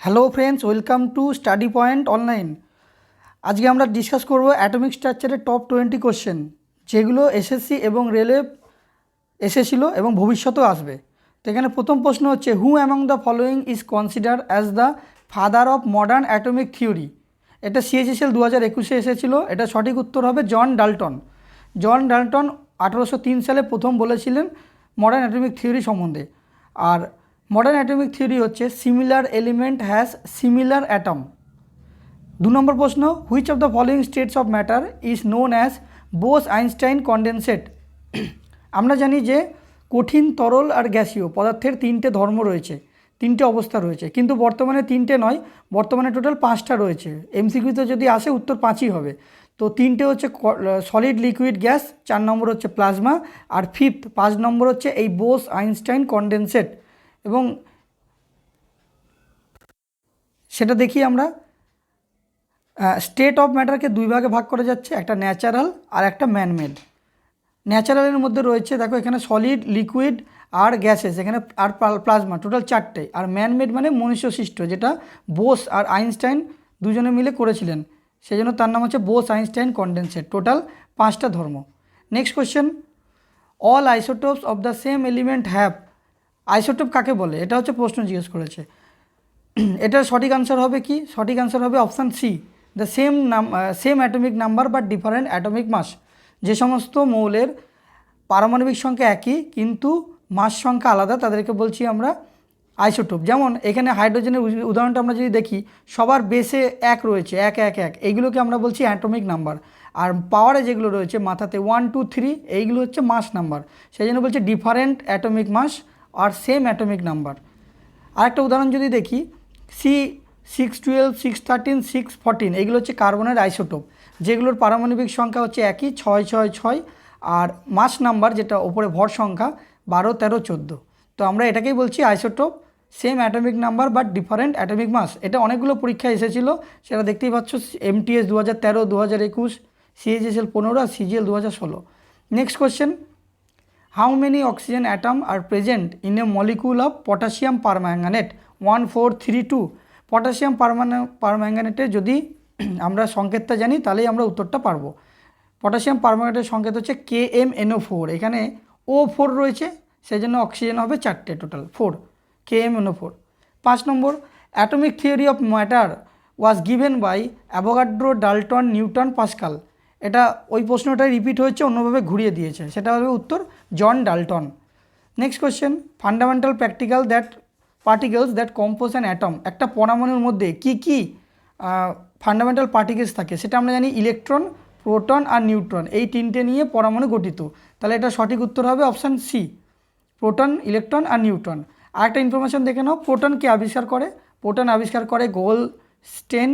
Hello friends, welcome to study point online. আজকে আমরা discuss করব অ্যাটমিক স্ট্রাকচারের টপ 20 কোশ্চেন, যেগুলো এসএসসি এবং রেলে এসেছিলো এবং ভবিষ্যতেও আসবে। তো এখানে প্রথম প্রশ্ন হচ্ছে, হু among the following is consider as the father of modern atomic theory? এটা সিএইচএসএল 2021-এ এসেছিলো। এটা সঠিক উত্তর হবে জন ডাল্টন। জন ডাল্টন 1803 সালে প্রথম বলেছিলেন মডার্ন অ্যাটমিক থিওরি সম্বন্ধে। আর মডার্ন অ্যাটমিক থিওরি হচ্ছে similar element has similar atom. 2 নম্বর প্রশ্ন, which of the following states of matter is known as Bose Einstein condensate? আমরা জানি যে কঠিন, তরল আর গ্যাসীয় পদার্থের 3টে ধর্ম রয়েছে, 3টে অবস্থা রয়েছে, কিন্তু বর্তমানে 3টে নয়, বর্তমানে টোটাল 5টা রয়েছে। এমসিকিউতে যদি আসে উত্তর 5ই হবে। তো 3টে হচ্ছে সলিড, লিকুইড, গ্যাস, 4 নম্বর হচ্ছে প্লাজমা, আর 5 নম্বর হচ্ছে এই বোস আইনস্টাইন কনডেনসেট। এবং সেটা দেখি আমরা, স্টেট অফ ম্যাটারকে 2 ভাগে ভাগ করা যাচ্ছে, একটা ন্যাচারাল আর একটা ম্যানমেড। ন্যাচারালের মধ্যে রয়েছে, দেখো এখানে সলিড, লিকুইড আর গ্যাসেস, এখানে আর প্লাজমা, টোটাল 4টে। আর ম্যানমেড মানে মনুষ্য সৃষ্ট, যেটা বোস আর আইনস্টাইন দুজনে মিলে করেছিলেন, সেই জন্য তার নাম হচ্ছে বোস আইনস্টাইন কনডেনসেট। টোটাল 5টা ধর্ম। Next question, all isotopes of the same element have. Isotope কাকে বলে, এটা হচ্ছে প্রশ্ন জিজ্ঞেস করেছে। এটার সঠিক আনসার হবে কি? সঠিক আনসার হবে option C, the same atomic number but different atomic mass. যে সমস্ত মৌলের পারমাণবিক সংখ্যা একই কিন্তু মাস সংখ্যা আলাদা, তাদেরকে বলছি আমরা আইসোটোপ। যেমন এখানে হাইড্রোজেনের উদাহরণটা আমরা যদি দেখি, সবার বেসে 1 রয়েছে, 1 এইগুলোকে আমরা বলছি অ্যাটমিক নাম্বার। আর পাওয়ারে যেগুলো রয়েছে মাথাতে 1 2 3, এইগুলো হচ্ছে মাস নাম্বার। সেই জন্য বলছে ডিফারেন্ট অ্যাটমিক মাস আর সেম অ্যাটমিক নাম্বার। আরেকটা উদাহরণ যদি দেখি, C612, 613, 614, এইগুলো হচ্ছে কার্বনের আইসোটোপ, যেগুলোর পারমাণবিক সংখ্যা হচ্ছে একই 666, আর মাস নাম্বার যেটা ওপরে ভর সংখ্যা 12 13 14। তো আমরা এটাকেই বলছি isotope, same atomic number but different atomic mass. এটা অনেকগুলো পরীক্ষায় এসেছিলো, সেটা দেখতেই পাচ্ছ, MTS 2013, 2021, CHSL 15 আর CGL 2016। Next question, how many oxygen atom are present in a molecule of potassium permanganate 1432? Potassium পারম্যাঙ্গানেটের যদি আমরা সংকেতটা জানি, তাহলেই আমরা উত্তরটা পারবো। পটাশিয়াম পারম্যাঙ্গানেটের সংকেত হচ্ছে KMnO4। এখানে O4 রয়েছে, সেই জন্য অক্সিজেন হবে 4টে, টোটাল 4, KMnO4। 5 নম্বর, atomic theory of matter was given by Avogadro, Dalton, Newton, Pascal. এটা ওই প্রশ্নটাই রিপিট হয়েছে, অন্যভাবে ঘুরিয়ে দিয়েছে, সেটা হবে উত্তর John Dalton. Next question, fundamental particles that compose an atom. একটা পরমাণুর মধ্যে কি কি ফান্ডামেন্টাল পার্টিকেলস থাকে, সেটা আমরা জানি ইলেকট্রন, প্রোটন আর নিউট্রন, এই 3টে নিয়ে পরমাণু গঠিত। তাহলে এটা সঠিক উত্তর হবে অপশান সি, প্রোটন, ইলেকট্রন আর নিউট্রন। আর একটা ইনফরমেশন দেখে নাও, প্রোটন কে আবিষ্কার করে? প্রোটন আবিষ্কার করে গোলস্টেইন,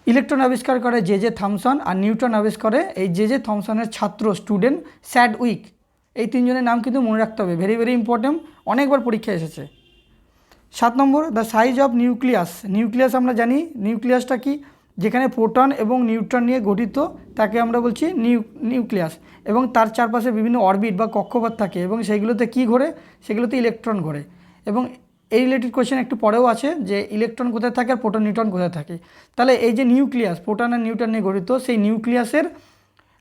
ইলেকট্রন আবিষ্কার করে জে থমসন, আর নিউটন আবিষ্কার করে এই জে থমসনের ছাত্র, স্টুডেন্ট স্যাডউইক। এই 3জনের নাম কিন্তু মনে রাখতে হবে, ভেরি ভেরি ইম্পর্টেন্ট, অনেকবার পরীক্ষায় এসেছে। 7 নম্বর, the size of nucleus. Nucleus আমরা জানি, নিউক্লিয়াসটা কি? যেখানে প্রোটন এবং নিউট্রন নিয়ে গঠিত, তাকে আমরা বলছি নিউক্লিয়াস। এবং তার চারপাশে বিভিন্ন অরবিট বা কক্ষপথ থাকে, এবং সেইগুলোতে কি ঘোরে? সেগুলোতে ইলেকট্রন ঘোরে। এবং এই রিলেটেড কোয়েশ্চেন একটু পরেও আছে যে ইলেকট্রন কোথায় থাকে আর প্রোটন, নিউট্রন কোথায় থাকে। তাহলে এই যে নিউক্লিয়াস, প্রোটন আর নিউট্রন নিয়ে গঠিত, সেই নিউক্লিয়াসের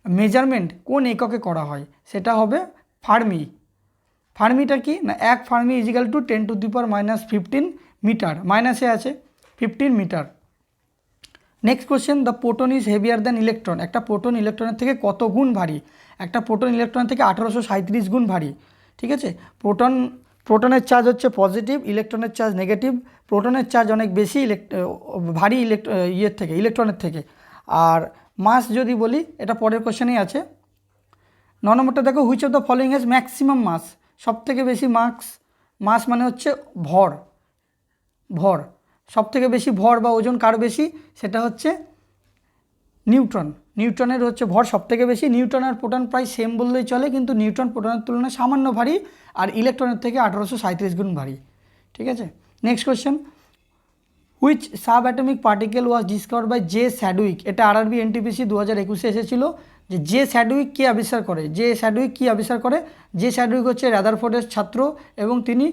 মেজারমেন্ট কোন এককে করা হয়? সেটা হবে ফার্মি। ফার্মিটা কি না, 1 ফার্মি ইজিক্যাল টু 10⁻⁻15 মিটার, মাইনাসে আছে 15 metre. Next question, the proton is heavier than electron. একটা প্রোটন ইলেকট্রনের থেকে কত গুণ ভারী? একটা প্রোটন ইলেকট্রন থেকে 1837 গুণ ভারী। ঠিক আছে, প্রোটনের চার্জ হচ্ছে পজিটিভ, ইলেকট্রনের চার্জ নেগেটিভ। প্রোটনের চার্জ অনেক বেশি ভারী ইলেকট্রনের থেকে। আর মাস যদি বলি, এটা পরের কোয়েশ্চেনেই আছে। 9 নম্বরটা দেখো, which of the following has maximum mass. সবথেকে বেশি মাস মানে হচ্ছে ভর। সবথেকে বেশি ভর বা ওজন কার বেশি? সেটা হচ্ছে নিউট্রন। নিউট্রনের হচ্ছে ভর সবথেকে বেশি। নিউট্রন আর প্রোটন প্রায় সেম বললেই চলে, কিন্তু নিউট্রন প্রোটনের তুলনায় সামান্য ভারী, আর ইলেকট্রনের থেকে 1837 গুণ ভারী। ঠিক আছে, next question, which subatomic particle was discovered by J Chadwick. এটা RRB NTPC 2021-এ এসেছিলো, যে জে স্যাডউইক কে আবিষ্কার করে? জে স্যাডউইক হচ্ছে রাদারফোর্ডের ছাত্র, এবং তিনি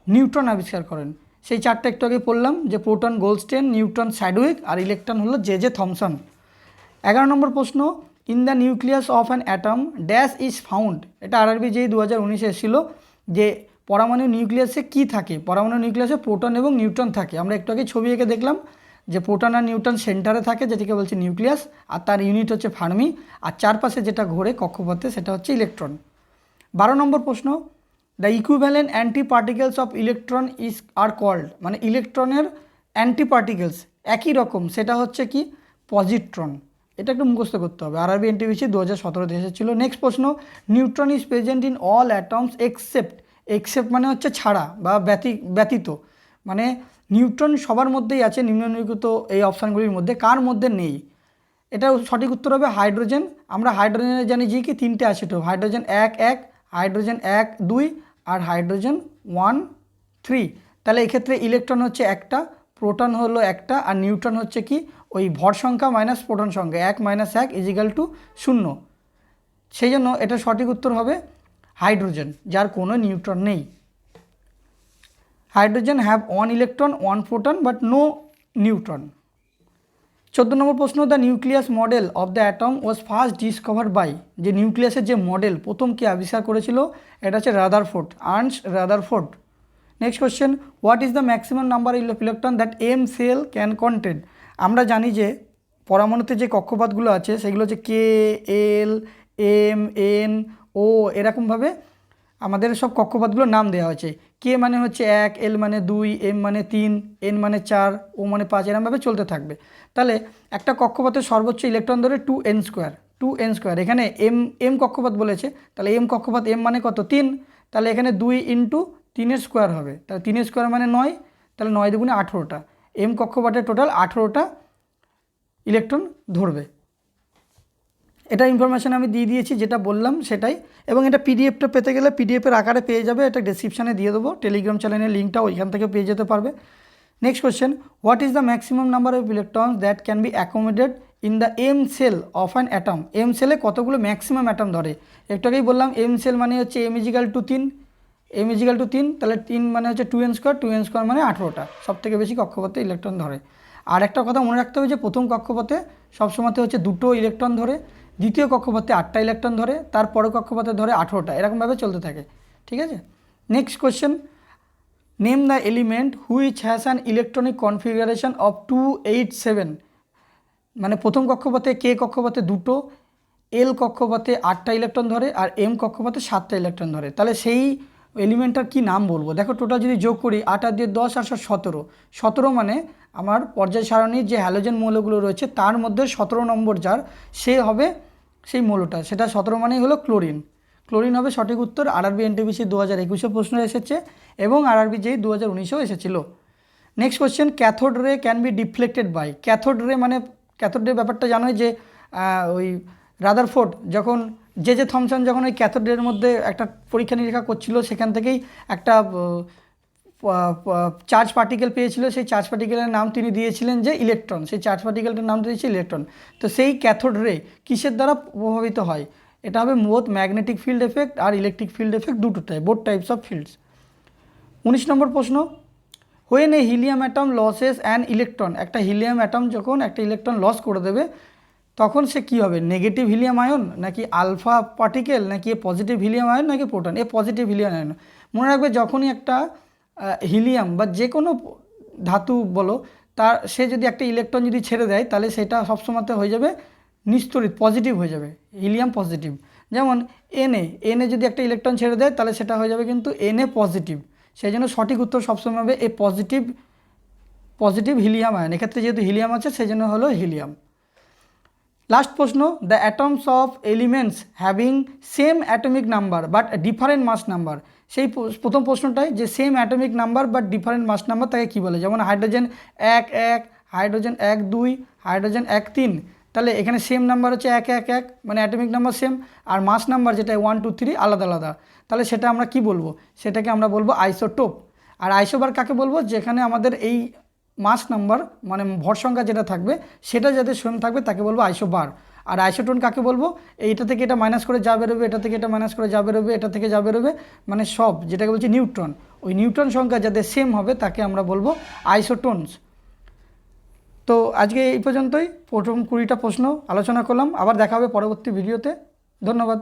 নিউট্রন আবিষ্কার করেন। সেই চারটা একটু আগে পড়লাম যে প্রোটন গোল্ডস্টেন, নিউটন স্যাডউইক আর ইলেকট্রন হলো জে জে থমসন। 11 নম্বর প্রশ্ন, in the nucleus of an atom dash is found. এটা আরআরবি যেই 2019 এসেছিল যে পরমাণু নিউক্লিয়াসে কি থাকে, পরমাণু নিউক্লিয়াসে প্রোটন এবং নিউট্রন থাকে। আমরা একটু আগে ছবি এঁকে দেখলাম যে প্রোটন আর নিউট্রন সেন্টারে থাকে, যেটিকে বলছে নিউক্লিয়াস, আর তার ইউনিট হচ্ছে ফার্মি, আর চারপাশে যেটা ঘোরে কক্ষপথে সেটা হচ্ছে ইলেকট্রন। 12 নম্বর প্রশ্ন, the equivalent antiparticles of electron is are called, মানে ইলেকট্রনের অ্যান্টি পার্টিকেলস একই রকম, সেটা হচ্ছে কি পজিট্রন। এটা একটু মুখস্থ করতে হবে, আরআরবি এনটিপিসি 2017 এসেছিল। নেক্সট প্রশ্ন, neutron is present in all atoms except মানে হচ্ছে ছাড়া বা ব্যতীত, মানে নিউট্রন সবার মধ্যেই আছে নিম্নলিখিত এই অপশানগুলির মধ্যে, কার মধ্যে নেই? এটা সঠিক উত্তর হবে হাইড্রোজেন। আমরা হাইড্রোজেনে জানি যে কি 3টে অ্যাসিড, হাইড্রোজেন 1 হাইড্রোজেন 1 2 আর হাইড্রোজেন 1 3। তাহলে এক্ষেত্রে ইলেকট্রন হচ্ছে একটা, প্রোটন হলো একটা, আর নিউট্রন হচ্ছে কি ওই ভর সংখ্যা মাইনাস প্রোটন সংখ্যা 1 - 1 = 0। সেই জন্য এটা সঠিক উত্তর হবে হাইড্রোজেন, যার কোনো নিউট্রন নেই। Hydrogen have 1 electron 1 proton but no neutron. 14 নম্বর প্রশ্ন, the nucleus model of the atom was first discovered by, যে নিউক্লিয়াসের যে মডেল প্রথম কে আবিষ্কার করেছিল এটা হচ্ছে Rutherford, Ernest Rutherford. Next question, what is the maximum number of electron that M shell can contain. আমরা জানি যে পরমাণুতে যে কক্ষপথগুলো আছে সেগুলো হচ্ছে কে, এল, এম, এন, ও, এরকমভাবে আমাদের সব কক্ষপথগুলোর নাম দেওয়া হয়েছে। কে মানে হচ্ছে 1, এল মানে 2, এম মানে 3, এন মানে 4, ও মানে 5, এরকমভাবে চলতে থাকবে। তাহলে একটা কক্ষপথের সর্বোচ্চ ইলেকট্রন ধরে 2n²। এখানে এম কক্ষপথ বলেছে, তাহলে এম কক্ষপথ এম মানে কত 3, তাহলে এখানে 2 × 3 স্কোয়ার হবে, তাহলে 3 স্কোয়ার মানে 9, তাহলে 9 × 2 = 18টা। এম কক্ষপথের টোটাল 18টা ইলেকট্রন ধরবে। এটা ইনফরমেশান আমি দিয়ে দিয়েছি, যেটা বললাম সেটাই। এবং এটা পিডিএফটা পেতে গেলে পিডিএফের আকারে পেয়ে যাবে, এটা ডেসক্রিপশানে দিয়ে দেবো, টেলিগ্রাম চ্যানেলের লিঙ্কটা ওইখান থেকে পেয়ে যেতে পারবে। Next question, what is the maximum number of electrons that can be accommodated in the M shell of an atom. M সেলে কতগুলো ম্যাক্সিমাম অ্যাটম ধরে? একটু আগেই বললাম এম সেল মানে হচ্ছে m = 3, তাহলে 3 মানে হচ্ছে 2n² মানে 18টা, সবথেকে বেশি কক্ষপথে ইলেকট্রন ধরে। আর একটা কথা মনে রাখতে হবে যে প্রথম কক্ষপথে সবসময়তে হচ্ছে 2টো ইলেকট্রন ধরে, দ্বিতীয় কক্ষপথে 8টা ইলেকট্রন ধরে, তারপরে কক্ষপথে ধরে 18টা, এরকমভাবে চলতে থাকে। ঠিক আছে। Next question, name the element which has an electronic configuration of 287। মানে প্রথম কক্ষপথে কে কক্ষপথে 2টো, এল কক্ষপথে 8টা ইলেকট্রন ধরে, আর এম কক্ষপথে 7টা ইলেকট্রন ধরে। তাহলে সেই এলিমেন্টটার কি নাম বলবো? দেখো টোটাল যদি যোগ করি 8 আর 2 10 আর 17 মানে আমার পর্যায় সারণীর যে হ্যালোজেন মৌলগুলো রয়েছে তার মধ্যে 17 নম্বর যার, সে হবে সেই মৌলটা, সেটা 17 মানেই হলো ক্লোরিন। ক্লোরিন হবে সঠিক উত্তর। আরআরবি এনটিপিসি 2021 প্রশ্ন এসেছে এবং আরআরবি যেই 2019 এসেছিল। Next question, cathode ray can be deflected by. Cathode ray মানে ক্যাথোড রে ব্যাপারটা জানোই যে ওই রাদারফোর্ড যখন জে থমসন যখন ওই ক্যাথোড রের মধ্যে একটা পরীক্ষা নিরীক্ষা করছিল, সেখান থেকেই একটা চার্জ পার্টিকেল পেয়েছিল, সেই চার্জ পার্টিকেলের নাম তিনি দিয়েছিলেন যে ইলেকট্রন, সেই চার্জ পার্টিকেলটার নাম দিয়েছে ইলেকট্রন। তো সেই ক্যাথোড রে কিসের দ্বারা প্রভাবিত হয়? এটা হবে বোথ ম্যাগনেটিক ফিল্ড এফেক্ট আর ইলেকট্রিক ফিল্ড এফেক্ট, দুটোটাই, বোথ টাইপস অফ ফিল্ডস। 19 নম্বর প্রশ্ন, when a helium atom loses an electron. একটা হিলিয়াম অ্যাটম যখন একটা ইলেকট্রন লস করে দেবে তখন সে কী হবে? নেগেটিভ হিলিয়াম আয়ন, নাকি আলফা পার্টিকেল, নাকি এ পজিটিভ হিলিয়াম আয়ন, নাকি প্রোটন? এ পজিটিভ হিলিয়াম আয়ন। মনে রাখবে যখনই একটা হিলিয়াম বা যে কোনো ধাতু বলো, সে যদি একটা ইলেকট্রন যদি ছেড়ে দেয় তাহলে সেটা সবসময়তে হয়ে যাবে নিস্তড়িত, পজিটিভ হয়ে যাবে, হিলিয়াম পজিটিভ। যেমন এনে যদি একটা ইলেকট্রন ছেড়ে দেয় তাহলে সেটা হয়ে যাবে কিন্তু Na পজিটিভ। সেই জন্য সঠিক উত্তর সবসময় হবে এ পজিটিভ হিলিয়াম আয়ন। এক্ষেত্রে যেহেতু হিলিয়াম আছে সেই জন্য হলো হিলিয়াম। লাস্ট প্রশ্ন, the atoms of elements having same atomic number but different mass number. সেই প্রথম প্রশ্নটাই যে same atomic number but different mass number তাকে কী বলে? যেমন হাইড্রোজেন 1 1, হাইড্রোজেন 1 2, হাইড্রোজেন 1 3। তাহলে এখানে সেম নাম্বার হচ্ছে 1 1 1, মানে অ্যাটমিক নাম্বার সেম, আর মাস নাম্বার যেটা 1 2 3 আলাদা আলাদা। তাহলে সেটা আমরা কি বলবো? সেটাকে আমরা বলবো আইসোটোপ। আর আইসোবার কাকে বলবো? যেখানে আমাদের এই মাস নাম্বার মানে ভর সংখ্যা যেটা থাকবে সেটা যাতে সেম থাকবে তাকে বলবো আইসোবার। আর আইসোটোন কাকে বলবো, এইটা থেকে এটা মাইনাস করে যা বেরোবে, এটা থেকে এটা মাইনাস করে যা বেরোবে, এটা থেকে যা বেরোবে, মানে সব যেটাকে বলছি নিউট্রন, ওই নিউট্রন সংখ্যা যাদের সেম হবে তাকে আমরা বলবো আইসোটোনস। তো আজকে এই পর্যন্তই, প্রথম 20টা প্রশ্ন আলোচনা করলাম। আবার দেখা হবে পরবর্তী ভিডিওতে। ধন্যবাদ।